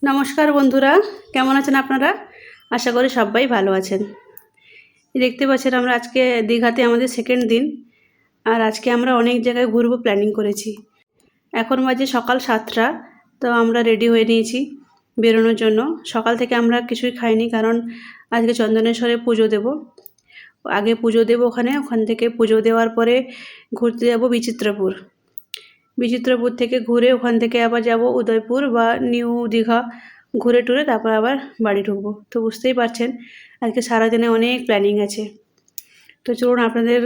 নমস্কার বন্ধুরা, কেমন আছেন আপনারা? আশা করি সবাই ভালো আছেন। দেখতে পাচ্ছেন আমরা আজকে দীঘাতে আমাদের সেকেন্ড দিন। আর আজকে আমরা অনেক জায়গায় ঘুরবো প্ল্যানিং করেছি। এখন বাজে সকাল 7টা। তো আমরা রেডি হয়ে নিয়েছি বেরোনোর জন্য। সকাল থেকে আমরা কিছুই খাইনি, কারণ আজকে চন্দনেশ্বরে পুজো দেব। আগে পুজো দেব ওখান থেকে পুজো দেওয়ার পরে ঘুরতে যাব বিচিত্রপুর। বিচিত্রপুর থেকে ঘুরে ওখান থেকে আবার যাব উদয়পুর বা নিউ দীঘা, ঘুরে টুরে তারপর আবার বাড়ি ঢুকবো। তো বুঝতেই পারছেন আজকে সারাদিনে অনেক প্ল্যানিং আছে। তো চলুন আপনাদের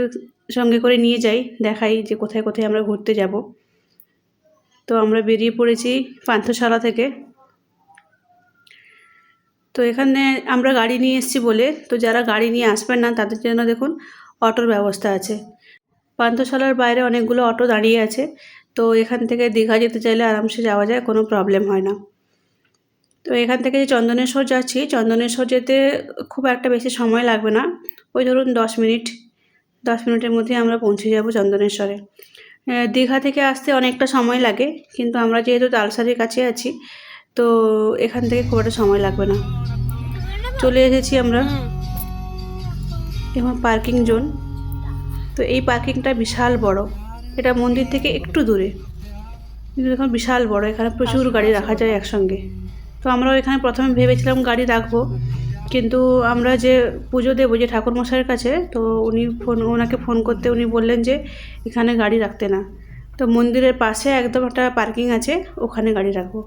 সঙ্গে করে নিয়ে যাই, দেখাই যে কোথায় কোথায় আমরা ঘুরতে যাব। তো আমরা বেরিয়ে পড়েছি পান্থশালা থেকে। তো এখানে আমরা গাড়ি নিয়ে এসেছি বলে, তো যারা গাড়ি নিয়ে আসবেন না তাদের জন্য দেখুন অটোর ব্যবস্থা আছে। পান্থশালার বাইরে অনেকগুলো অটো দাঁড়িয়ে আছে। তো এখান থেকে দীঘা যেতে চাইলে আরামসে যাওয়া যায়, কোনো প্রবলেম হয় না। তো এখান থেকে যে চন্দনেশ্বর যাচ্ছি, চন্দনেশ্বর যেতে খুব একটা বেশি সময় লাগবে না। ওই ধরুন 10 মিনিটের মধ্যে আমরা পৌঁছে যাব চন্দনেশ্বরে। দীঘা থেকে আসতে অনেকটা সময় লাগে, কিন্তু আমরা যেহেতু তালসারির কাছে আছি, তো এখান থেকে খুব একটা সময় লাগবে না। চলে এসেছি আমরা এখন পার্কিং জোন। তো এই পার্কিংটা বিশাল বড়, এটা মন্দির থেকে একটু দূরে, কিন্তু এখন বিশাল বড়, এখানে প্রচুর গাড়ি রাখা যায় একসঙ্গে। তো আমরাও এখানে প্রথমে ভেবেছিলাম গাড়ি রাখবো, কিন্তু আমরা যে পুজো দেবো যে ঠাকুরমশাইয়ের কাছে, তো ওনাকে ফোন করতে উনি বললেন যে এখানে গাড়ি রাখতে না। তো মন্দিরের পাশে একদম একটা পার্কিং আছে, ওখানে গাড়ি রাখবো।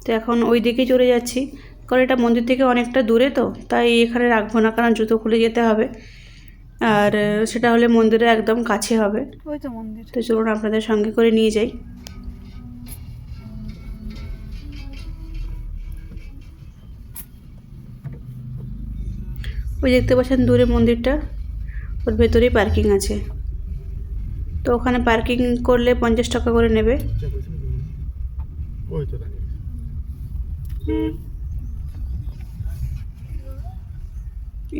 তো এখন ওই দিকেই চলে যাচ্ছি, কারণ এটা মন্দির থেকে অনেকটা দূরে, তো তাই এখানে রাখবো না, কারণ জুতো খুলে যেতে হবে। আর সেটা হলে মন্দিরের একদম কাছে হবে। ওই তো মন্দির। তো চলুন আপনাদের সঙ্গে করে নিয়ে যাই। ওই দেখতে পাচ্ছেন দূরে মন্দিরটা, ওর ভেতরেই পার্কিং আছে। তো ওখানে পার্কিং করলে 50 টাকা করে নেবে।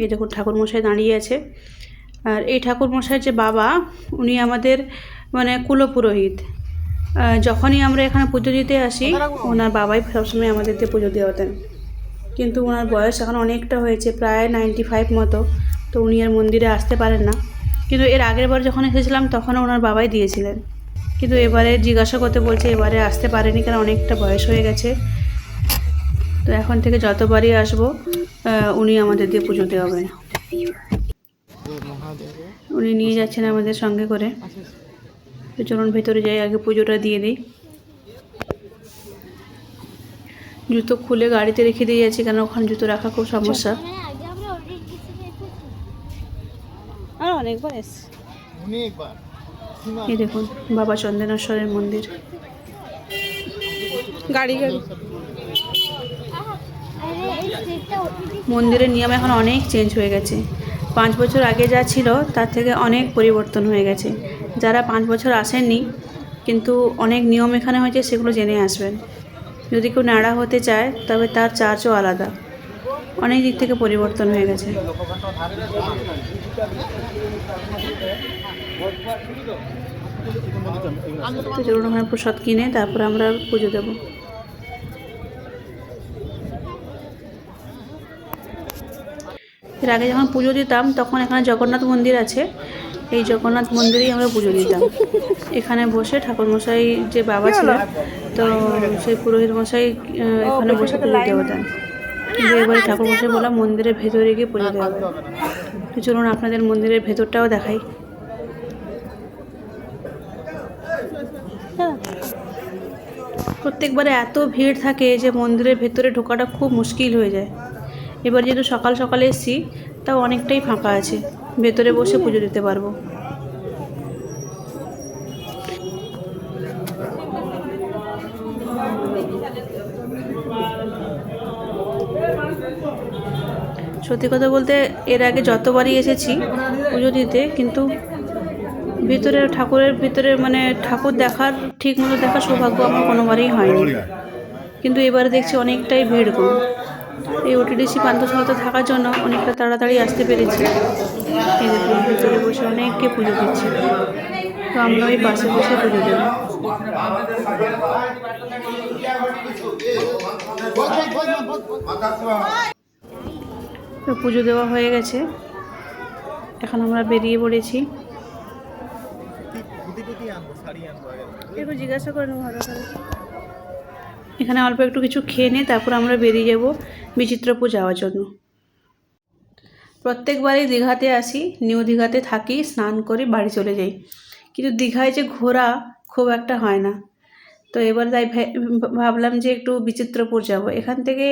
এই দেখুন ঠাকুরমশাই দাঁড়িয়ে আছে। আর এই ঠাকুরমশাই যে বাবা, উনি আমাদের মানে কুলপুরোহিত। যখনই আমরা এখানে পুজো দিতে আসি, ওনার বাবাই সবসময় আমাদেরকে পুজো দেওয়াতেন। কিন্তু ওনার বয়স এখন অনেকটা হয়েছে, প্রায় 95 মতো। তো উনি আর মন্দিরে আসতে পারেন না। কিন্তু এর আগের বার যখন এসেছিলাম তখন ওনার বাবাই দিয়েছিলেন, কিন্তু এবারে জিজ্ঞাসা করতে বলছে এবারে আসতে পারেনি, কারণ অনেকটা বয়স হয়ে গেছে। তো এখন থেকে যতবারই আসবো উনি আমাদের দিয়ে পুজো দেওয়াবেন। উনি নিয়ে যাচ্ছেন আমাদের সঙ্গে করে। তো চলুন ভেতরে যাই, আগে পুজোটা দিয়ে দিই। জুতো খুলে গাড়িতে রেখে দিয়ে যাচ্ছি, কারণ ওখানে জুতো রাখা খুব সমস্যা। অনেকবার এসছি। এই দেখুন বাবা চন্দনেশ্বরের মন্দির। গাড়ি মন্দিরের নিয়ম এখন অনেক চেঞ্জ হয়ে গেছে। 5 বছর আগে যা ছিল তার থেকে অনেক পরিবর্তন হয়ে গেছে। যারা 5 বছর আসেননি, কিন্তু অনেক নিয়ম এখানে হয়েছে, সেগুলো জেনে আসবেন। যদি কেউ নাড়া হতে চায় তবে তার চার্জও আলাদা, অনেক দিক থেকে পরিবর্তন হয়ে গেছে। তো চলুন ওখানে প্রসাদ কিনে তারপর আমরা পুজো দেবো। এর আগে যখন পুজো দিতাম তখন এখানে জগন্নাথ মন্দির আছে, এই জগন্নাথ মন্দিরেই আমরা পুজো দিতাম। এখানে বসে ঠাকুরমশাই যে বাবা ছিলেন, তো সেই পুরোহিত মশাই এখানে বসে পুজো দেওয়াতেন। কিন্তু এবারে ঠাকুরমশাই বললাম মন্দিরের ভেতরে গিয়ে পুজো দেওয়া হবে। তো চলুন আপনাদের মন্দিরের ভেতরটাও দেখাই। প্রত্যেকবারে এত ভিড় থাকে যে মন্দিরের ভেতরে ঢোকাটা খুব মুশকিল হয়ে যায়। এবার যেহেতু সকাল সকালে এসেছি, তাও অনেকটাই ফাঁকা আছে, ভেতরে বসে পুজো দিতে পারবো। সত্যি কথা বলতে এর আগে যতবারই এসেছি পুজো দিতে, কিন্তু ঠাকুরের ভিতরে মানে ঠাকুর দেখার ঠিক মতো দেখার সৌভাগ্য আমার কোনোবারই হয়নি। কিন্তু এবারে দেখছি অনেকটাই ভিড় কম। এই ওটিডিসি পান্থশালাতে থাকার জন্য অনেকটা তাড়াতাড়ি আসতে পেরেছি। এই দেখুন ভিতরে বসে অনেককে পুজো দিচ্ছে। তো আমরা ওই পাশে বসে পুজো দেব। তো পুজো দেওয়া হয়ে গেছে, এখন আমরা বেরিয়ে পড়েছি। একটু জিজ্ঞাসা করে নেবো ভালো করে। এখানে অল্প একটু কিছু খেয়ে নিয়ে তারপর আমরা বেরিয়ে যাব বিচিত্রপুর যাওয়ার জন্য। প্রত্যেকবারই দীঘাতে আসি, নিউ দীঘাতে থাকি, স্নান করি, বাড়ি চলে যাই, কিন্তু দীঘায় যে ঘোরা খুব একটা হয় না। তো এবার তাই ভাবলাম যে একটু বিচিত্রপুর যাব। এখান থেকে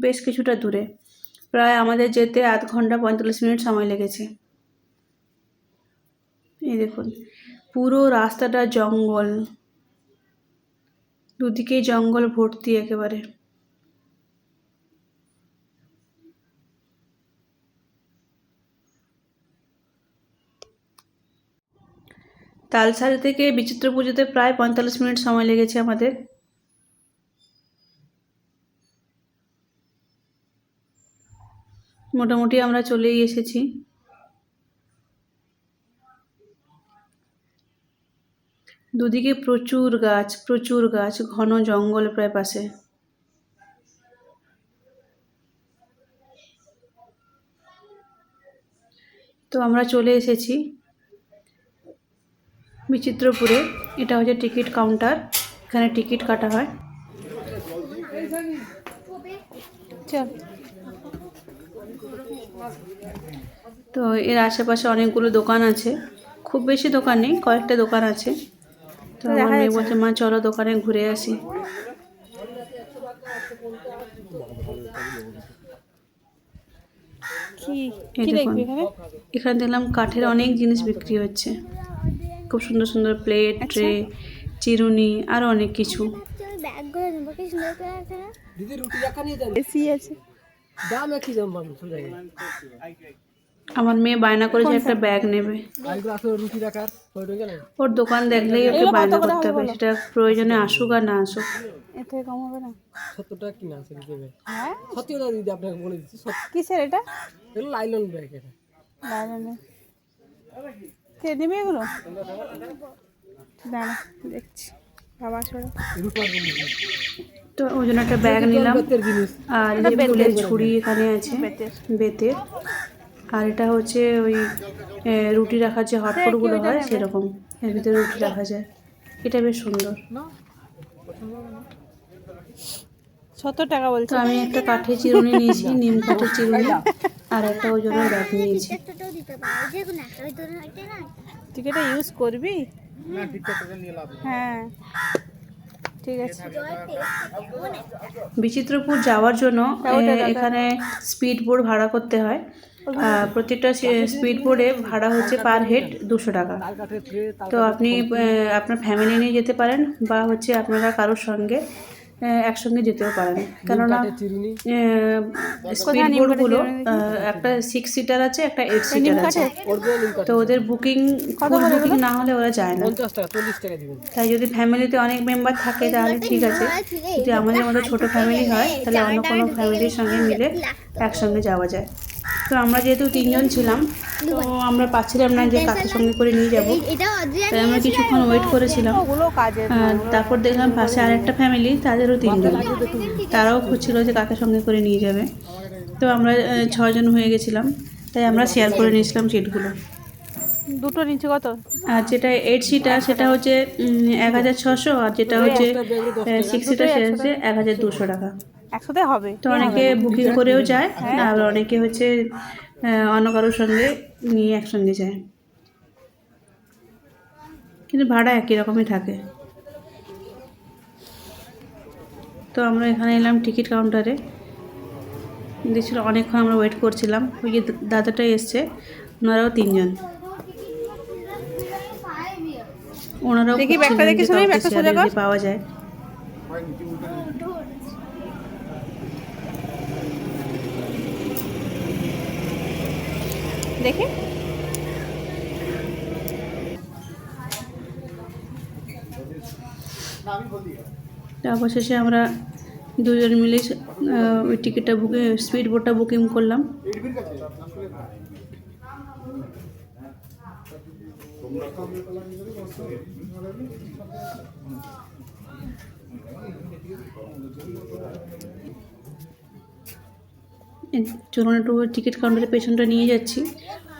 বেশ কিছুটা দূরে, প্রায় আমাদের যেতে 8 ঘন্টা 45 মিনিট সময় লেগেছে। এই দেখুন, পুরো রাস্তাটা জঙ্গল, দুদিকেই জঙ্গল ভর্তি একেবারে। তালসারি থেকে বিচিত্রপুর যেতে প্রায় 45 মিনিট সময় লেগেছে আমাদের। মোটামুটি আমরা চলেই এসেছি। দুদিকে প্রচুর গাছ, ঘন জঙ্গল প্রায় পাশে। তো আমরা চলে এসেছি বিচিত্রপুরে। এটা হচ্ছে টিকিট কাউন্টার, এখানে টিকিট কাটা হয়। চল। তো এর আশেপাশে অনেকগুলো দোকান আছে, খুব বেশি দোকান নেই, কয়েকটা দোকান আছে। তো আমার মেয়ে বলছে মা চলো দোকানে ঘুরে আসি। এখানে দেখলাম কাঠের অনেক জিনিস বিক্রি হচ্ছে, খুব সুন্দর সুন্দর প্লেট, ট্রে, চিরুনি, আরো অনেক কিছু। আমার মেয়ে বায়না করেছে একটা ব্যাগ নেবে, ওর দোকান দেখলেই ওকে বায়না করতে হবে, সেটা প্রয়োজনে আসুক আর না আসুক। এতে কম হবে না? 70 টাকা কিনা আছে দিবে। হ্যাঁ সত্যি কথা দিদি আপনাকে বলে দিচ্ছি। কিসের এটা? এটা লাইলন ব্যাগ। এটা লাইলন কে নেবে এগুলো? দাঁড়া দেখছি বাবা ছোড়া। তো ওই জন্য একটা ব্যাগ নিলাম। আর এই ফুলের ঝুড়ি এখানে আছে বেতের। আর এটা হচ্ছে ওই রুটি রাখার যে হটপটগুলো হয় সেরকম, এর ভিতরে রুটি রাখা যায়। এটা বেশ সুন্দর। 70 টাকা বলছি। তো আমি একটা কাঠের চিরুনি নিয়েছি, নিম কাঠের চিরুনি, আর একটা ওই জন্য ব্যাগ নিয়েছি। তুই এটা ইউজ করবি? হ্যাঁ ঠিক আছে। বিচিত্রপুর যাওয়ার জন্য এখানে স্পিড বোট ভাড়া করতে হয়। প্রত্যেকটা স্পিড বোর্ডে ভাড়া হচ্ছে পার হেড 200 টাকা। তো আপনি আপনার ফ্যামিলি নিয়ে যেতে পারেন, বা হচ্ছে আপনারা কারোর সঙ্গে একসঙ্গে যেতেও পারেন। কেননা স্পিড বোর্ডগুলো একটা 6 সিটার আছে, একটা 8 সিটার আছে। তো ওদের বুকিং বুকিং না হলে ওরা যায় না। তাই যদি ফ্যামিলিতে অনেক মেম্বার থাকে তাহলে ঠিক আছে, যদি আমাদের মতো ছোট ফ্যামিলি হয় তাহলে অন্য কোনো ফ্যামিলির সঙ্গে মিলে একসঙ্গে যাওয়া যায়। তো আমরা যেহেতু 3 জন ছিলাম, তো আমরা পাচ্ছিলাম না যে কাকে সঙ্গে করে নিয়ে যাব, তাই আমরা কিছুক্ষণ ওয়েট করেছিলাম। তারপর দেখলাম পাশে আরেকটা ফ্যামিলি, তাদেরও 3 জন, তারাও খুঁজছিল যে কাকে সঙ্গে করে নিয়ে যাবে। তো আমরা 6 জন হয়ে গেছিলাম, তাই আমরা শেয়ার করে নিয়েছিলাম সিটগুলো। দুটো নিচে কত? আর যেটা 8 সিটার সেটা হচ্ছে 1600, আর যেটা হচ্ছে 6 সিটার সেটা হচ্ছে 1200 টাকা। একসাথে হবে। তো অনেকে বুকিং করেও যায়, আর অনেকে হচ্ছে অন্য কারোর সঙ্গে নিয়ে একসঙ্গে যায়, কিন্তু ভাড়া একই রকমই থাকে। তো আমরা এখানে এলাম টিকিট কাউন্টারে। দেখছিল অনেকক্ষণ আমরা ওয়েট করছিলাম। ওই যে দাদাটাই এসছে, ওনারাও 3 জন। ওনারাও পাওয়া যায়। দেখি অবশেষে আমরা 2 জন মিলে ওই টিকিটটা বুকিং, স্পিড বোটটা বুকিং করলাম। চলুন একটু টিকিট কাউন্টারের পেছনটা নিয়ে যাচ্ছি,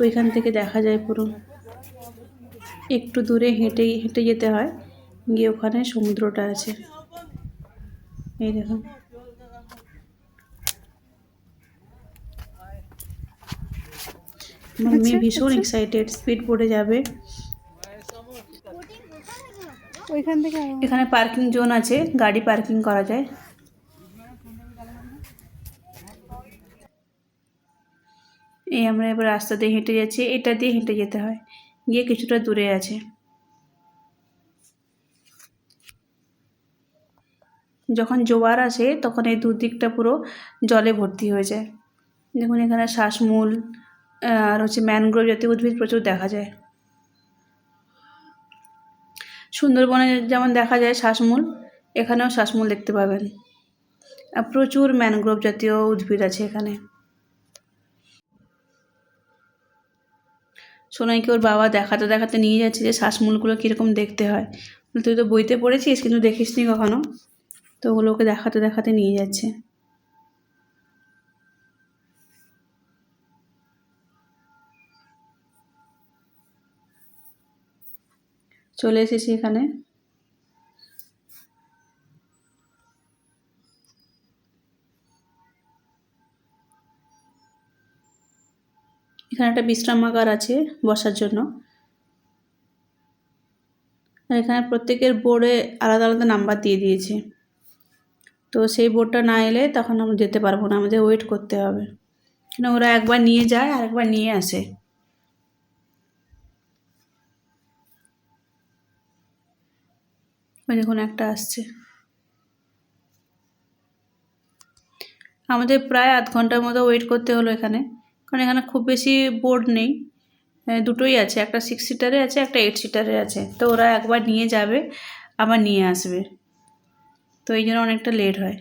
ওইখান থেকে দেখা যায় পুরো। একটু দূরে হেঁটে হেঁটে যেতে হয়, গিয়ে ওখানে সমুদ্রটা আছে। এই দেখুন, আমার মেয়ে ভীষণ এক্সাইটেড, স্পিড বোটে যাবে। ওইখান থেকে এখানে পার্কিং জোন আছে, গাড়ি পার্কিং করা যায়। এই আমরা এবার রাস্তা দিয়ে হেঁটে যাচ্ছি, এটা দিয়ে হেঁটে যেতে হয়, গিয়ে কিছুটা দূরে আছে। যখন জোয়ার আসে তখন এই দুদিকটা পুরো জলে ভর্তি হয়ে যায়। দেখুন এখানে শ্বাসমূল আর ম্যানগ্রোভ জাতীয় উদ্ভিদ প্রচুর দেখা যায়। সুন্দরবনে যেমন দেখা যায় শ্বাসমূল, এখানেও শ্বাসমূল দেখতে পাবেন। আর প্রচুর ম্যানগ্রোভ জাতীয় উদ্ভিদ আছে এখানে। সোনাইকে ওর বাবা দেখাতে দেখাতে নিয়ে যাচ্ছে যে শ্বাসমূলগুলো কীরকম দেখতে হয়। তুই তো বইতে পড়েছিস কিন্তু দেখিসনি কখনো, তো ওগুলোকে দেখাতে দেখাতে নিয়ে যাচ্ছে। চলে এসেছি এখানে। এখানে একটা বিশ্রামাগার আছে বসার জন্য। আর এখানে প্রত্যেকের বোর্ডে আলাদা আলাদা নাম্বার দিয়ে দিয়েছে, তো সেই বোর্ডটা না এলে তখন আমরা যেতে পারবো না, আমাদের ওয়েট করতে হবে। কেন ওরা একবার নিয়ে যায় আর একবার নিয়ে আসে। ওই দেখুন একটা আসছে। আমাদের প্রায় আধ ঘন্টার মতো ওয়েট করতে হলো এখানে, কারণ এখানে খুব বেশি বোর্ড নেই, দুটোই আছে, একটা 6 সিটারে আছে, একটা 8 সিটারে আছে। তো ওরা একবার নিয়ে যাবে আবার নিয়ে আসবে, তো এই জন্য অনেকটা লেট হয়।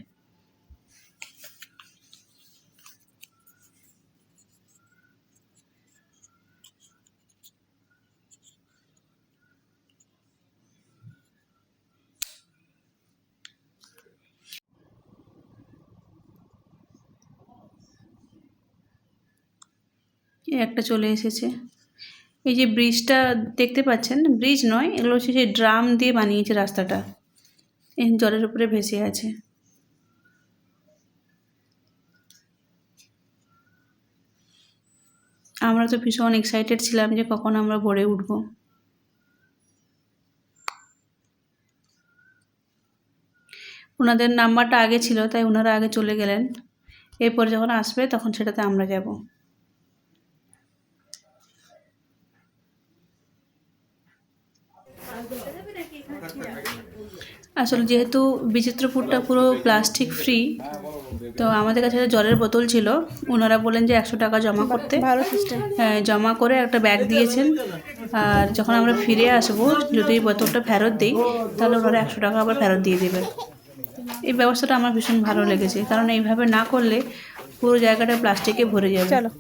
একটা চলে এসেছে। এই যে ব্রিজটা দেখতে পাচ্ছেন, ব্রিজ নয়, এগুলো হচ্ছে সেই ড্রাম দিয়ে বানিয়েছে রাস্তাটা, এই জলের উপরে ভেসে আছে। আমরা তো ভীষণ এক্সাইটেড ছিলাম যে কখন আমরা বোটে উঠবো। ওনাদের নাম্বারটা আগে ছিল তাই ওনারা আগে চলে গেলেন, এরপর যখন আসবে তখন সেটাতে আমরা যাব। আসলে যেহেতু বিচিত্রপুরটা পুরো প্লাস্টিক ফ্রি, তো আমাদের কাছে একটা জলের বোতল ছিল, ওনারা বলেন যে 100 টাকা জমা করতে। ভালো সিস্টেম। জমা করে একটা ব্যাগ দিয়েছেন, আর যখন আমরা ফিরে আসবো যদি বোতলটা ফেরত দিই তাহলে ওনারা 100 টাকা আবার ফেরত দিয়ে দেবে। এই ব্যবস্থাটা আমার ভীষণ ভালো লেগেছে, কারণ এইভাবে না করলে পুরো জায়গাটা প্লাস্টিকে ভরে যাবে। চলো,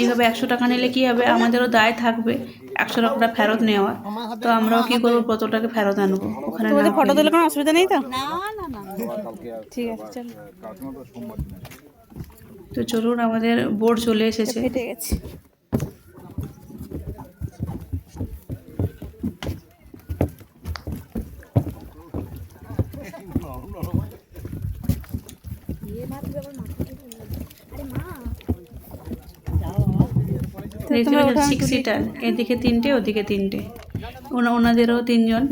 এইভাবে 100 টাকা নিলে কী হবে, আমাদেরও দায় থাকবে 100 টাকাটা ফেরত নেওয়ার, তো আমরাও কী করবো, বোতলটাকে ফেরত আনবো ওখানে। তোমাদের ফটো তুলে কোনো অসুবিধা নেই তো? না না না, ঠিক আছে চলো। তো চলুন, আমাদের বোর্ড চলে এসেছে। হেঁটে গেছি। দেখতে পাচ্ছেন 6 সিটার, এদিকে 3টে ওদিকে 3টে, ওনাদেরও 3 জন।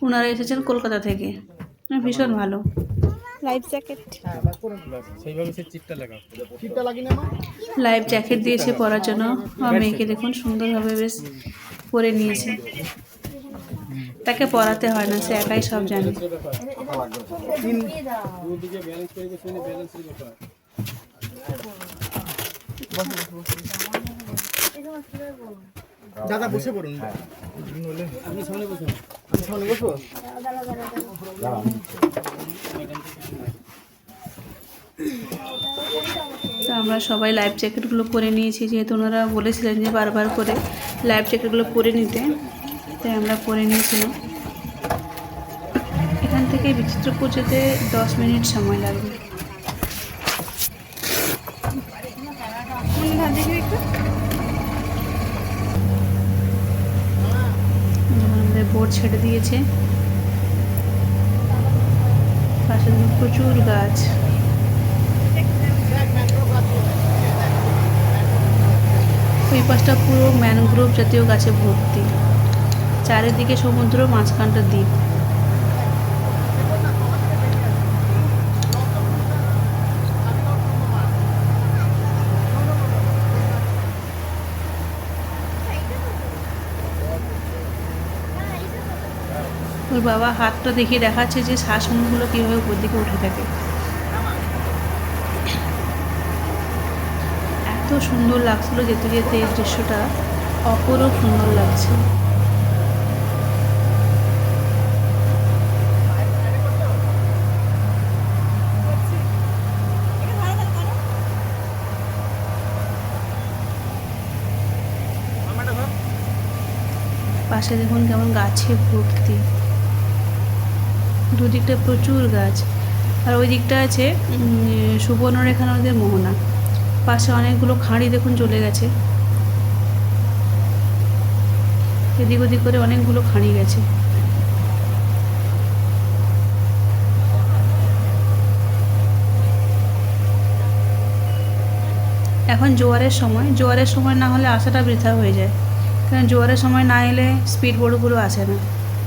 ওনারা এসেছেন কলকাতা থেকে, ভীষণ ভালো। লাইফ জ্যাকেট, লাইফ জ্যাকেট দিয়েছে পরার জন্য। আমার মেয়েকে দেখুন সুন্দরভাবে বেশ পরে নিয়েছে, তাকে পরাতে হয় না, সে একাই সব জানে। দাদা বসে পড়ুন, আপনি সামনে বসুন, আমি সামনে বসবো। তো আমরা সবাই লাইফ জ্যাকেটগুলো পরে নিয়েছি, যেহেতু ওনারা বলেছিলেন যে বারবার করে লাইফ জ্যাকেটগুলো পরে নিতে, তাই আমরা পরে নিয়েছিলাম। এখান থেকে বিচিত্রপুর যেতে 10 মিনিট সময় লাগবে। আমাদের বোট ছেড়ে দিয়েছে, পাশে প্রচুর গাছ। ওই পাশটা পুরো ম্যানগ্রোভ জাতীয় গাছে ভর্তি, চারিদিকে সমুদ্র, মাঝখানটা দ্বীপ। ওর বাবা হাতটা দেখিয়ে দেখাচ্ছে যে শ্বাসমূলগুলো কীভাবে উপর দিকে উঠে থাকে। এত সুন্দর লাগছিল যেতে যেতে, এই দৃশ্যটা অপরূপ সুন্দর লাগছে। পাশে দেখুন কেমন গাছে ভর্তি, দুদিকটা প্রচুর গাছ। আর ওই দিকটা আছে সুবর্ণরেখা নদের মোহনা। পাশে অনেকগুলো খাঁড়ি দেখুন চলে গেছে, এদিক ওদিক করে অনেকগুলো খাঁড়ি গেছে। এখন জোয়ারের সময় না হলে আসাটা বৃথা হয়ে যায়, কারণ জোয়ারের সময় না এলে স্পিড বোটগুলো আসে না,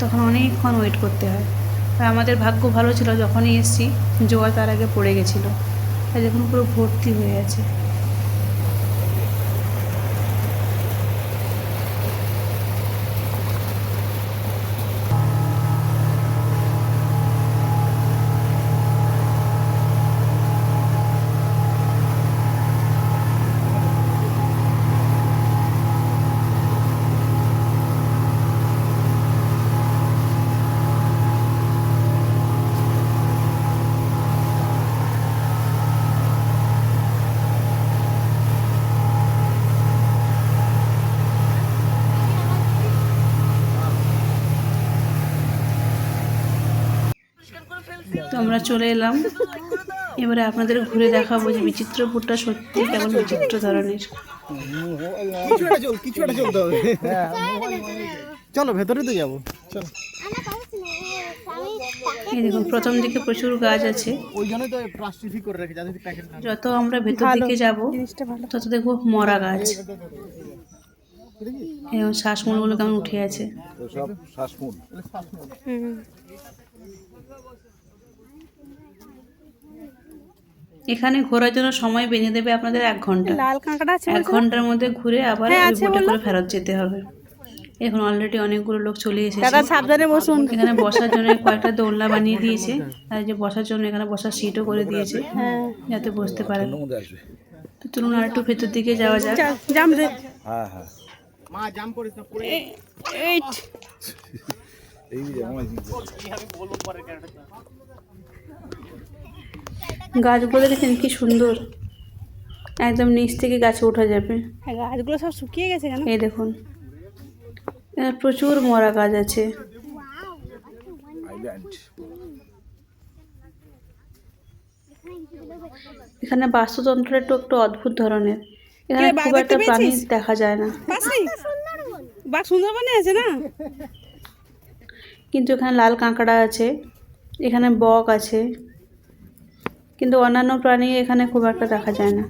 তখন অনেকক্ষণ ওয়েট করতে হয়। আর আমাদের ভাগ্য ভালো ছিল, যখনই এসেছি জোয়ার তার আগে পড়ে গেছিলো, তাই দেখুন পুরো ভর্তি হয়ে আছে। তো আমরা চলে এলাম, এবারে আপনাদের ঘুরে দেখাবো যে বিচিত্রপুরটা সত্যি কেমন বিচিত্র ধরনের। কিছু একটা চলতে হবে। চলো ভেতরে তো যাবো, চলো। এই দেখুন প্রথম দিকে প্রচুর গাছ আছে, ওই জন্যই তো প্লাস্টিক করে রেখে যাতে প্যাকেট না। যত আমরা ভেতর দিকে যাব তত দেখবো মরা গাছ, এবং শ্বাসমূলগুলো কেমন উঠে আছে। সব শ্বাসমূল। এখানে ঘোরার জন্য সময় বেঁধে দেবে আপনাদের 1 ঘন্টা। লাল কাঁকড়া আছে 1 ঘন্টার মধ্যে ঘুরে আবার ওই বোটে করে ফেরত যেতে হবে। এখন অলরেডি অনেকগুলো লোক চলে এসেছে। দাদা সাবধানে বসুন। এখানে বসার জন্য কয়েকটা দোলনা বানিয়ে দিয়েছে, আর যে বসার জন্য এখানে বসার সিটও করে দিয়েছে, যাতে বসতে পারেন। তো চলুন আর একটু ভেতর দিকে যাওয়া যাক। জাম রে। হ্যাঁ হ্যাঁ মা জাম করিস না পড়ে। এইট এই যে আমার গাছগুলো দেখেন কি সুন্দর, একদম নিচ থেকে গাছে ওঠা যাবে। গাছগুলো সব শুকিয়ে গেছে কেন? এই দেখুন এখানে প্রচুর মরা গাছ আছে। আইল্যান্ড। এখানে বাস্তুতন্ত্র একটু অদ্ভুত ধরনের, এখানে খুব একটা প্রাণী দেখা যায় না, বাঘ সুন্দরবনে আছে না, কিন্তু এখানে লাল কাঁকড়া আছে, এখানে বক আছে, কিন্তু অন্যান্য প্রাণী এখানে খুব একটা দেখা যায় না।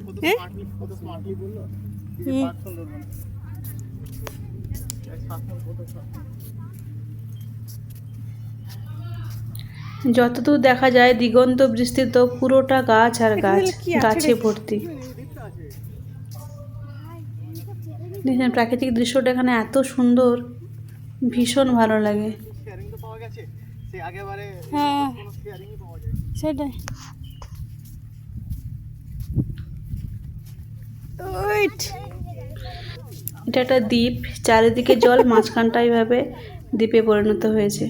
যতদূর দেখা যায় দিগন্ত বিস্তৃত, পুরোটা গাছ আর গাছ, গাছে ভর্তি। দেখেন প্রাকৃতিক দৃশ্যটা এখানে এত সুন্দর, ভীষণ ভালো লাগে। হ্যাঁ সেটাই। এটা একটা দ্বীপ, চারিদিকে জল, মাঝখানটা এইভাবে দ্বীপে পরিণত হয়েছে।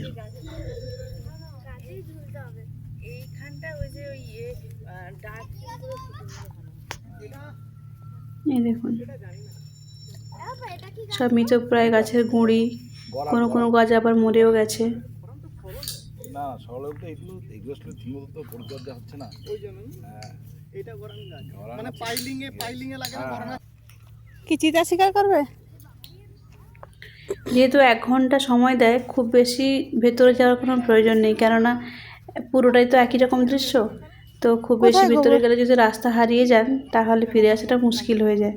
এই দেখুন সব মৃতপ্রায় গাছের গুঁড়ি, কোনো কোনো গাছ আবার মরেও গেছে। না সরল বলতে এগুলো আসলে ঠিকমতো তো পরিচর্যা হচ্ছে না, ওই জন্য হ্যাঁ এটা গরান গাছ গরান মানে গাছ। পাইলিং এ লাগে না গরান গাছ। কি চিতা শিকার করবে? যেহেতু 1 ঘন্টা সময় দেয়, খুব বেশি ভেতরে যাওয়ার কোনো প্রয়োজন নেই, কেননা পুরোটাই তো একই রকম দৃশ্য। তো খুব বেশি কোথায় ভিতরে গোবর? গেলে যদি রাস্তা হারিয়ে যান তাহলে ফিরে আসাটা মুশকিল হয়ে যায়।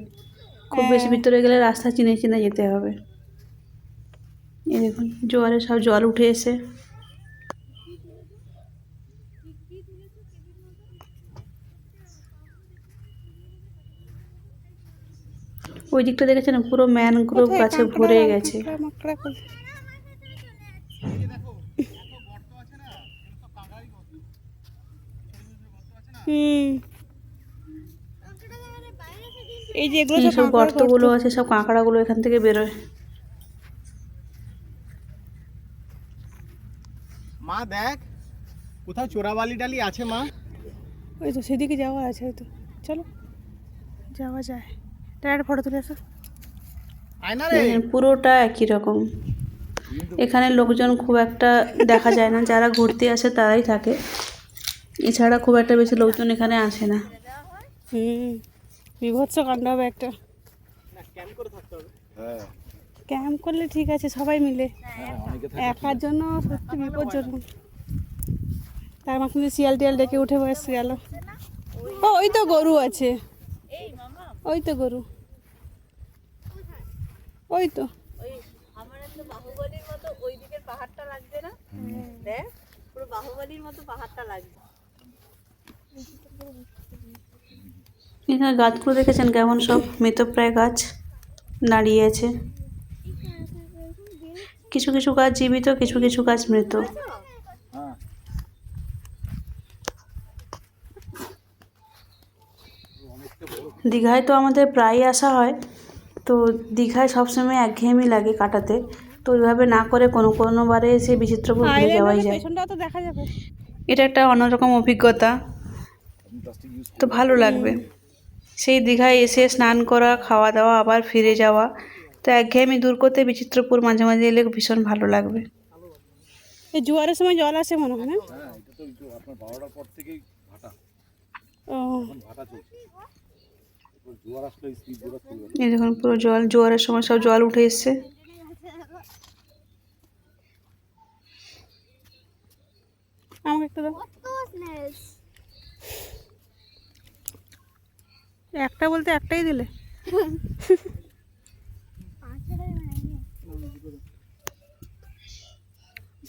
খুব বেশি ভিতরে গেলে রাস্তা চিনে চিনে যেতে হবে। এই দেখুন জোয়ারে সব জল উঠে এসে ওই দিকটা দেখেছেন পুরো ম্যানগ্রোভ কোথায় গাছে কাঁকড়া, ভরে গেছে। কাঁকড়া, মাকড়া কোথায়? হুম, এই যে এগুলো এই সব সব কাঁকড়ার গর্তগুলো গর্ত। আছে, সব কাঁকড়াগুলো এখান থেকে বেরোয়। মা দেখ কোথাও চোরাবালি ডালি আছে মা। ওই তো সেদিকে যাওয়া আছে, হয়তো চলো যাওয়া যায়। একটা ফটো তুলে আসো। আয়না রে দেখেন পুরোটা একই রকম। এখানে লোকজন খুব একটা দেখা যায় না, যারা ঘুরতে আসে তারাই থাকে, এছাড়া খুব একটা বেশি লোকজন এখানে আসে না। হুম, বিভৎস কাণ্ড হবে একটা। ক্যাম্প করে থাকতে হবে। হ্যাঁ ক্যাম্প করলে ঠিক আছে সবাই মিলে, হ্যাঁ অনেকে থাকে। একার জন্য সত্যি বিপজ্জনক। তার মাঝখানে শিয়াল টিয়াল ডেকে উঠে বসে গেল। ও ওই তো গরু আছে, ওই তো গরু, ওই তো। আমার তো বাহুবলীর মতো ওই দিকের পাহাড়টা লাগবে না? দেখ পুরো বাহুবলীর মতো পাহাড়টা লাগবে। এখানে গাছগুলো দেখেছেন কেমন সব মৃতপ্রায় গাছ দাঁড়িয়ে আছে। কিছু কিছু গাছ জীবিত, কিছু কিছু গাছ মৃত। হ্যাঁ দীঘায় তো আমাদের প্রায়ই আসা হয়, তো দীঘায় সবসময় একঘেয়েমি লাগে কাটাতে, তো ওইভাবে না করে কোনো কোনো বারে এসে বিচিত্রপুর ঘুরে যাওয়াই যায়। পেছনটাও তো দেখা যাবে। এটা একটা অন্যরকম অভিজ্ঞতা, আপনি প্লাস্টিক ইউজ তো ভালো লাগবে। সেই দীঘায় এসে স্নান করা, খাওয়া দাওয়া, আবার ফিরে যাওয়া, তো একঘেয়েমি দূর করতে বিচিত্রপুর মাঝে মাঝে এলে ভীষণ ভালো লাগবে। এই জোয়ারের সময় জল আসে মনে হয় না? হ্যাঁ এটা তো একটু আপনার 12টার পর থেকেই ভাটা, ও, এখন ভাটা চলছে। এরপর জোয়ার আসলে স্পিড জোয়ার চলবে না। এই দেখুন পুরো জল, জোয়ারের সময় সব জল উঠে এসছে। আমাকে একটু দাও। একটা বলতে একটাই দিলে।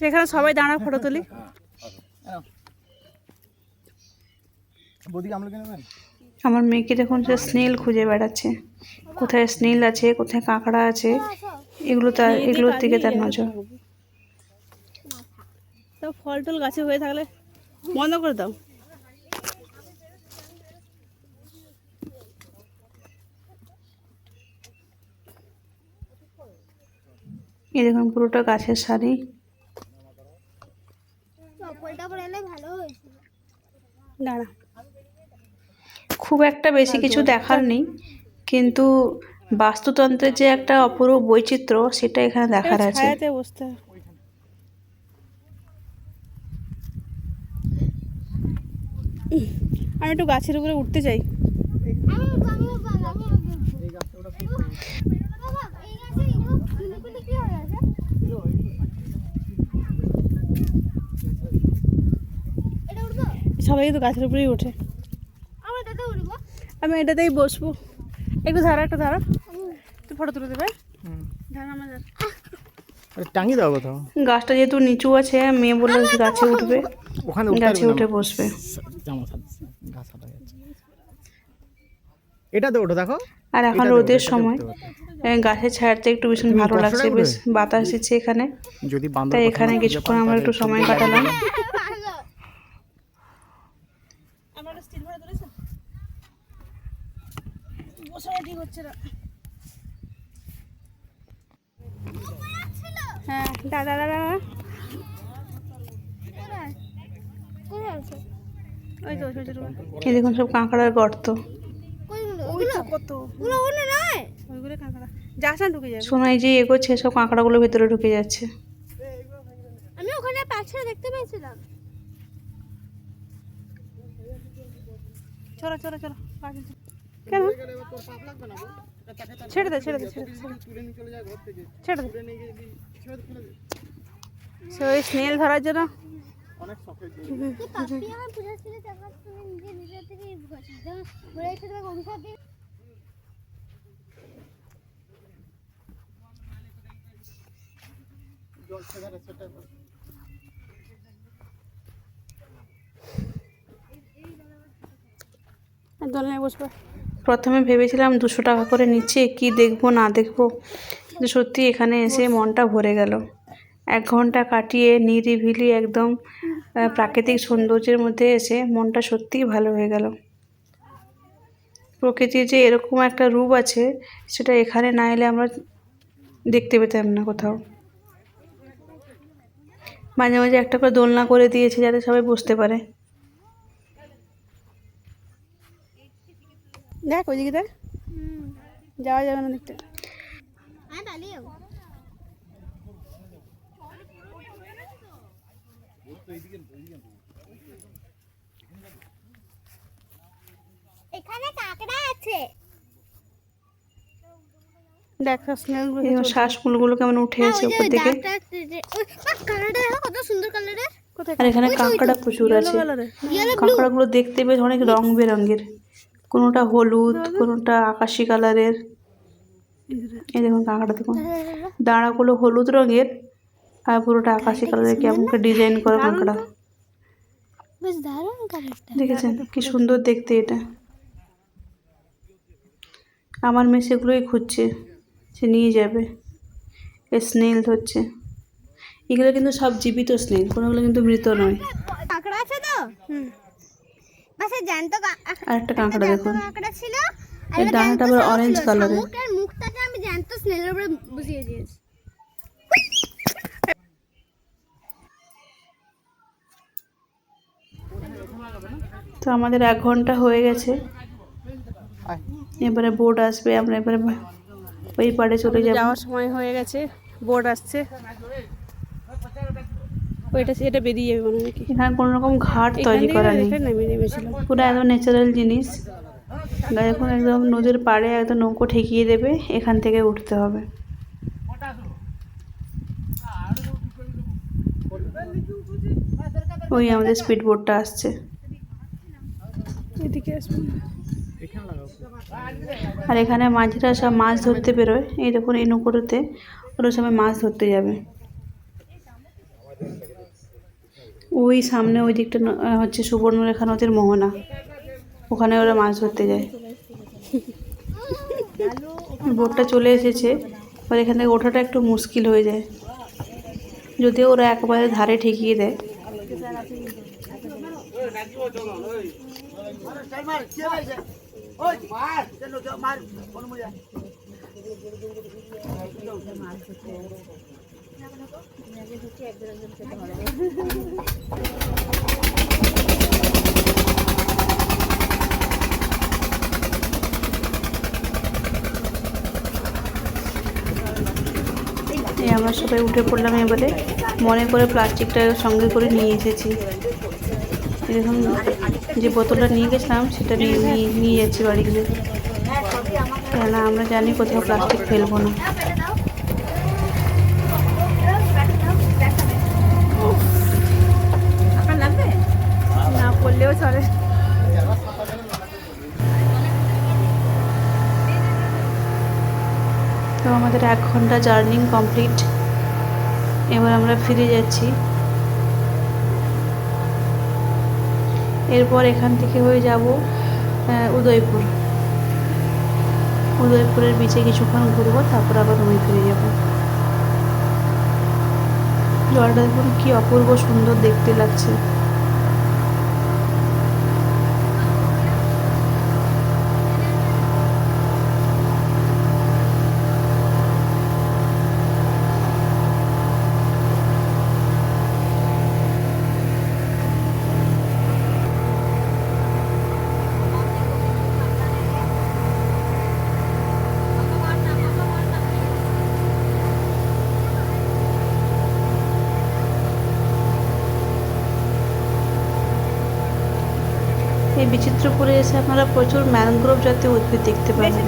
সেখানে সবাই দাঁড়া ফটো তুলি। বৌদিকে আমলো কেন নেবেন? আমার মেয়েকে দেখুন সে স্নেল খুঁজে বেড়াচ্ছে, কোথায় স্নেল আছে, কোথায় কাঁকড়া আছে, এগুলোর দিকে তার নজর। তো ফল টল গাছে হয়ে থাকলে বন্ধ করে দাও। এই দেখুন পুরোটা গাছের সারি। দাঁড়া, খুব একটা বেশি কিছু দেখার নেই, কিন্তু বাস্তুতন্ত্রের যে একটা অপূর্ব বৈচিত্র্য সেটা এখানে দেখার আছে। ছায়াতে বসতে হবে। আমি একটু গাছের উপরে উঠতে চাই। সবাই কিন্তু গাছের উপরেই ওঠে, আমি এটাতেই বসবো। একটু ধারা, একটু ধারা, একটু ফটো তুলে দেবে। ধারা আমার ধারা। আরে টাঙিয়ে দাও কোথাও। গাছটা যেহেতু নিচু আছে, মেয়ে বললো যে গাছে উঠবে, ওখানে গাছে উঠে বসবে। জামা ঘাস হাঁটা যাচ্ছে। এটাতে ওঠো দেখো। আর এখন এটাতে রোদের ওঠো, সময় এটাতে উঠতে গাছের ছায়াতে একটু ভীষণ তুমি ভালো লাগছে, কষ্টটা বেশ বাতাস দিচ্ছে এখানে, পারো। যদি বান্দর তাই কথা এখানে না খুঁজে কিছুক্ষণ পান, আমরা তাহলে একটু সময় ছবি কাটালাম। লাগিয়ে আমার একটা স্টিল ফটো তুলেছো? বসা ঠিক হচ্ছে না। হ্যাঁ, দাদা দাদা ওই তো ছোট ছোট। এই দেখুন সব কাঁকড়ার গর্ত। ওই তো কত ওইগুলো কাঁকড়া, যাস না ঢুকে যাবে। সোনাই যে এগোচ্ছে সব কাঁকড়াগুলো ভেতরে ঢুকে যাচ্ছে। আমি ওখানে বাচ্চারা দেখতে পেয়েছিলাম। চলো চলো চলো কেন ছেড়ে দে ছেড়ে দে ছেড়ে দে তুলে নিয়ে চলে যায় ঘর থেকে, ছেড়ে দে তুলে নিয়ে গিয়ে ছেড়ে ফেলে দে। সে ওই স্নেল ধরার জন্য অনেক শখের জিনিস। পাপি আমার পূজা ছিল তখন তুমি নিজের থেকে ঘুরে এসে তোমাকে অভিশাপ দিয়ে জল ছেড়ে সেটা দোলনায় বসবে। প্রথমে ভেবেছিলাম 200 টাকা করে নিচ্ছে, কি দেখবো না দেখবো, কিন্তু সত্যি এখানে এসে মনটা ভরে গেল। 1 ঘন্টা কাটিয়ে নিরিবিলি একদম প্রাকৃতিক সৌন্দর্যের মধ্যে এসে মনটা সত্যিই ভালো হয়ে গেল। প্রকৃতির যে এরকম একটা রূপ আছে, সেটা এখানে না এলে আমরা দেখতে পেতাম না কোথাও। মাঝে মাঝে একটা করে দোলনা করে দিয়েছে যাতে সবাই বসতে পারে। দেখ ওইদিকে দেখ, যাওয়া যাবে না দেখতে। আমি পালিয়ে যাবো। এখানে কাকড়া আছে। দেখ স্নেল এই শ্বাসমূলগুলো কেমন উঠে আছে উপর দিকে। কালারটা দেখো কত সুন্দর কালারের। কোথায় আর এখানে কাঁকড়া প্রচুর আছে। কাঁকড়াগুলো দেখতে বেশ অনেক রং বেরঙের, কোনোটা হলুদ, কোনোটা আকাশি কালারের। এই দেখুন কাঁকড়া, দেখুন দাঁড়াগুলো হলুদ রঙের আর পুরোটা আকাশি কালারের, কেমন করে ডিজাইন করা কাঁকড়া। বেশ দারুণ কালারটা। দেখেছেন কি সুন্দর দেখতে এটা। আমার মেয়ে সেগুলোই খুঁজছে, সে নিয়ে যাবে। স্নেল হচ্ছে এগুলো, কিন্তু সব জীবিত স্নেল, কোনোগুলো কিন্তু মৃত নয়। কাঁকড়া আছে তো? বাসে জ্যান্ত আর একটা কাঁকড়া দেখুন, কাঁকড়া ছিল। এর ডানাটা আবার অরেঞ্জ কালারের। শামুকের মুখটাকে আমি জ্যান্ত স্নেলের উপরে বসিয়ে দিয়েছি। তো আমাদের 1 ঘন্টা হয়ে গেছে, এবারে বোট আসবে, আমরা এবারে ওই পাড়ে চলে যাব। যাওয়ার সময় হয়ে গেছে, বোর্ড আসছে। ওইটা এটা বেরিয়ে যাবে মনে হয় নাকি। এখানে কোনো রকম ঘাট তৈরি করা নেই, নেমে নেমেছিলাম। পুরো একদম ন্যাচারাল জিনিস। দেখুন একদম নদীর পাড়ে একদম নৌকো ঠেকিয়ে দেবে, এখান থেকে উঠতে হবে। ওই আমাদের স্পিড বোটটা আসছে। এদিকে আসবে। আর এখানে মাঝিরা সব মাছ ধরতে বেরোয়। এই দেখুন এই নৌকোটাতে ওরা সবাই মাছ ধরতে যাবে। ওই সামনে ওই দিকটা হচ্ছে সুবর্ণরেখা নদীর মোহনা, ওখানে ওরা মাছ ধরতে যায়। বোটটা চলে এসেছে, আর এখান থেকে ওঠাটা একটু মুশকিল হয়ে যায়, যদিও ওরা একেবারে ধারে ঠেকিয়ে দেয়। আমরা সবাই উঠে পড়লাম। এবারে মনে করে প্লাস্টিকটা সঙ্গে করে নিয়ে এসেছি। এরকম যে বোতলটা নিয়ে গেছিলাম সেটা নিয়ে যাচ্ছি বাড়ি গিয়ে, কেননা আমরা জানি কোথাও প্লাস্টিক ফেলবো না। না পড়লেও চলে। তো আমাদের 1 ঘন্টা জার্নি কমপ্লিট। এবার আমরা ফিরে যাচ্ছি। এরপর এখান থেকে হয়ে যাব উদয়পুর। উদয়পুরের বিচে কিছুক্ষণ ঘুরবো, তারপর আবার রুমে ফিরে যাব। জলটা দেখুন কি অপূর্ব সুন্দর দেখতে লাগছে। এই বিচিত্রপুরে এসে আপনারা প্রচুর ম্যানগ্রোভ জাতীয় উদ্ভিদ দেখতে পাবেন।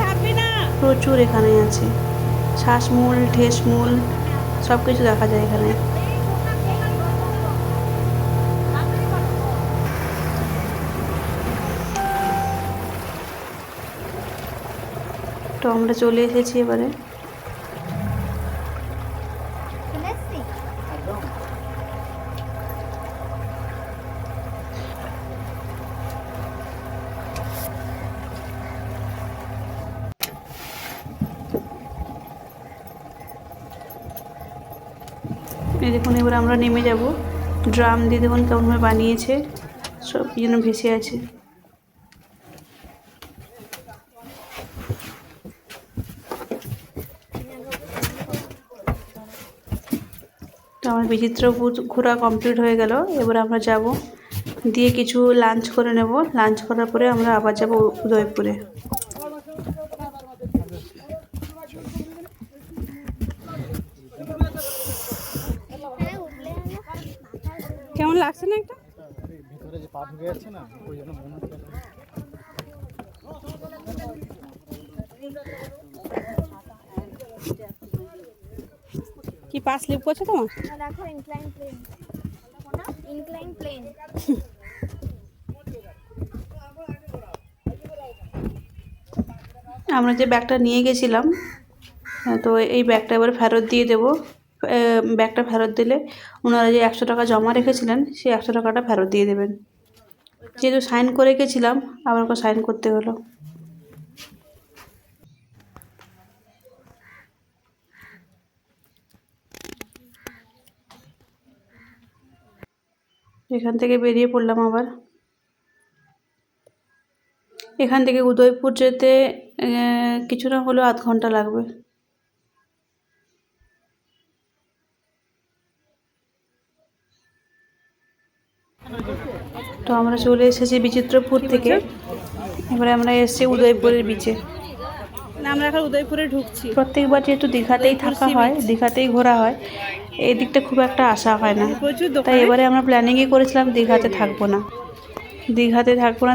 প্রচুর এখানে আছে, শ্বাসমূল, ঠেসমূল সব কিছু দেখা যায় এখানে। তো আমরা চলে এসেছি এবারে। এই দেখুন এবার আমরা নেমে যাব। ড্রাম দিয়ে দেখুন কেমনভাবে বানিয়েছে, সব যেন ভেসে আছে। তো আমার বিচিত্রপুর ঘোরা কমপ্লিট হয়ে গেল। এবার আমরা যাব, দিয়ে কিছু লাঞ্চ করে নেব। লাঞ্চ করার পরে আমরা আবার যাব উদয়পুরে। কেমন লাগছে না একটা? ভিতরে যে পা ঢুকে যাচ্ছে না, ওই জন্য মনে হচ্ছে কি পা স্লিপ করছে তোমার? দেখো ইনক্লাইন প্লেন, ইনক্লাইন প্লেন। আমরা যে ব্যাগটা নিয়ে গেছিলাম, তো এই ব্যাগটা এবার ফেরত দিয়ে দেবো। ব্যাগটা ফেরত দিলে ওনারা যে 100 টাকা জমা রেখেছিলেন সেই 100 টাকাটা ফেরত দিয়ে দেবেন। যেহেতু সাইন করে গেছিলাম, আবার ওকে সাইন করতে হলো। এখান থেকে বেরিয়ে পড়লাম আবার। এখান থেকে উদয়পুর যেতে কিছু না হলেও আধ ঘন্টা লাগবে। তো আমরা চলে এসেছি বিচিত্রপুর থেকে। এবারে আমরা এসেছি উদয়পুরের বিচে। না, আমরা এখন উদয়পুরে ঢুকছি। প্রত্যেকবার যেহেতু দীঘাতেই থাকা হয়, দীঘাতেই ঘোরা হয়, এই দিকটা খুব একটা আসা হয় না। প্রচুর দোকান। তাই এবারে আমরা প্ল্যানিংই করেছিলাম দীঘাতে থাকবো না,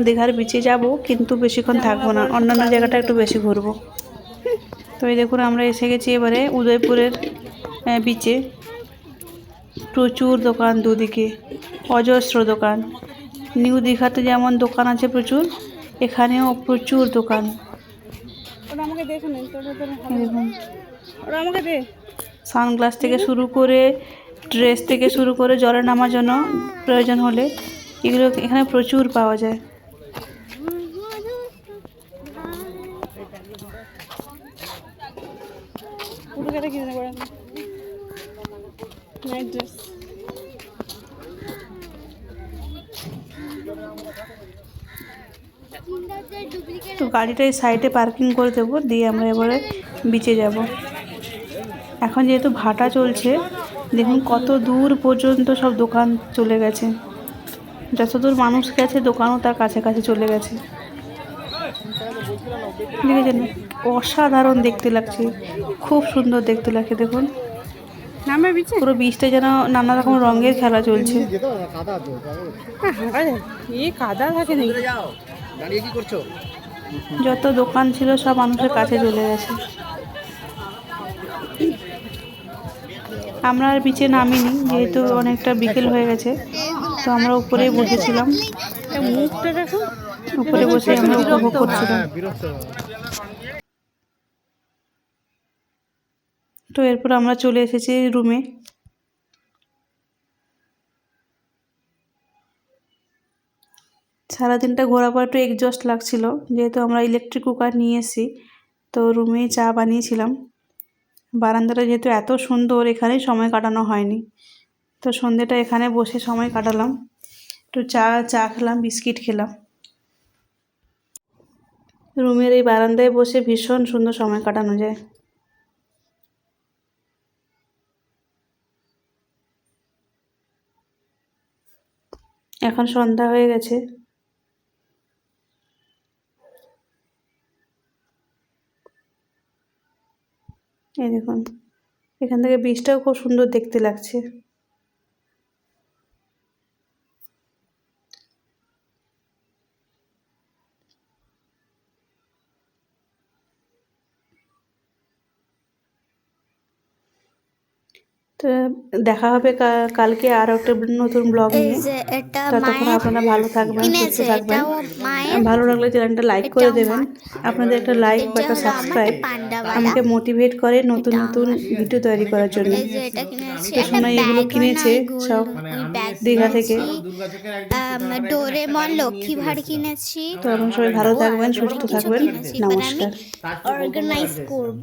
দীঘার বিচে যাব, কিন্তু বেশিক্ষণ থাকবো না, অন্যান্য জায়গাটা একটু বেশি ঘুরবো। তো এই দেখুন আমরা এসে গেছি এবারে উদয়পুরের বিচে। প্রচুর দোকান, দুদিকে অজস্র দোকান। নিউ দীঘাতে যেমন দোকান আছে প্রচুর, এখানেও প্রচুর দোকান। ওরা আমাকে দেখে নেন, এই দেখুন ওরা আমাকে দে। সানগ্লাস থেকে শুরু করে, ড্রেস থেকে শুরু করে, জলে নামার জন্য প্রয়োজন হলে এগুলো এখানে প্রচুর পাওয়া যায়। পুরো কেটে কিনে করে নাইট ড্রেস। তো গাড়িটা এই সাইডে পার্কিং করে দেবো, দিয়ে আমরা এবারে বিচে যাব। এখন যেহেতু ভাটা চলছে, দেখুন কত দূর পর্যন্ত সব দোকান চলে গেছে। যতদূর মানুষ গেছে দোকানও তার কাছাকাছি চলে গেছে। দেখেছেন, অসাধারণ দেখতে লাগছে, খুব সুন্দর দেখতে লাগছে। দেখুন নামে বিচে পুরো বীজটা যেন নানা রকম রঙের খেলা চলছে। কাদা তো এই কাদা থাকে নাকি? দাঁড়িয়ে কি করছো? যত দোকান ছিল সব মানুষের কাছে চলে গেছে। আমরা আর বিচে নামিনি, যেহেতু অনেকটা বিকেল হয়ে গেছে। তো আমরা উপরেই বসেছিলাম, মুখটা দেখো, উপরে বসে আমরা উপভোগ করছিলাম। বিরক্ত। তো এরপর আমরা চলে এসেছি রুমে। সারাদিনটা ঘোরার পর একটু এক্সস্ট লাগছিল, যেহেতু আমরা ইলেকট্রিক কুকার নিয়ে এসেছি। তো রুমে চা বানিয়েছিলাম। বারান্দাটা যেহেতু এত সুন্দর, এখানেই সময় কাটানো হয়নি। তো সন্ধ্যেটা এখানে বসে সময় কাটালাম, একটু চা খেলাম, বিস্কিট খেলাম। রুমের এই বারান্দায় বসে ভীষণ সুন্দর সময় কাটানো যায়। এখন সন্ধ্যা হয়ে গেছে। এই দেখুন, এখান থেকে বীজটাও খুব সুন্দর দেখতে লাগছে। তো দেখা হবে কালকে আর একটা নতুন ব্লগ এই নিয়ে। যে এটা ততক্ষণ মায়ের আপনারা ভালো থাকবেন, সুস্থ কিনেছে, থাকবেন। এটাও মায়ের, ভালো লাগলে চ্যানেলটা লাইক করে এটাও দেবেন। আপনাদের একটা লাইক বা এটা একটা হলো সাবস্ক্রাইব আমাদের পান্ডাওয়ালা। আমাকে মোটিভেট করে নতুন এটা নতুন ভিডিও তৈরি করার জন্য। এই যে এটা কিনেছি, তো একটা সোনা এগুলো ব্যাগ কিনেছে সব ওই ব্যাগ দীঘা থেকে। কিনেছি, ডোরেমন লক্ষ্মী ভাঁড় কিনেছি। তো আপনারা সবাই ভালো থাকবেন, আর সুস্থ কিছু থাকবেন। কিনেছি, এবার আমি নমস্কার। অর্গানাইজ করব।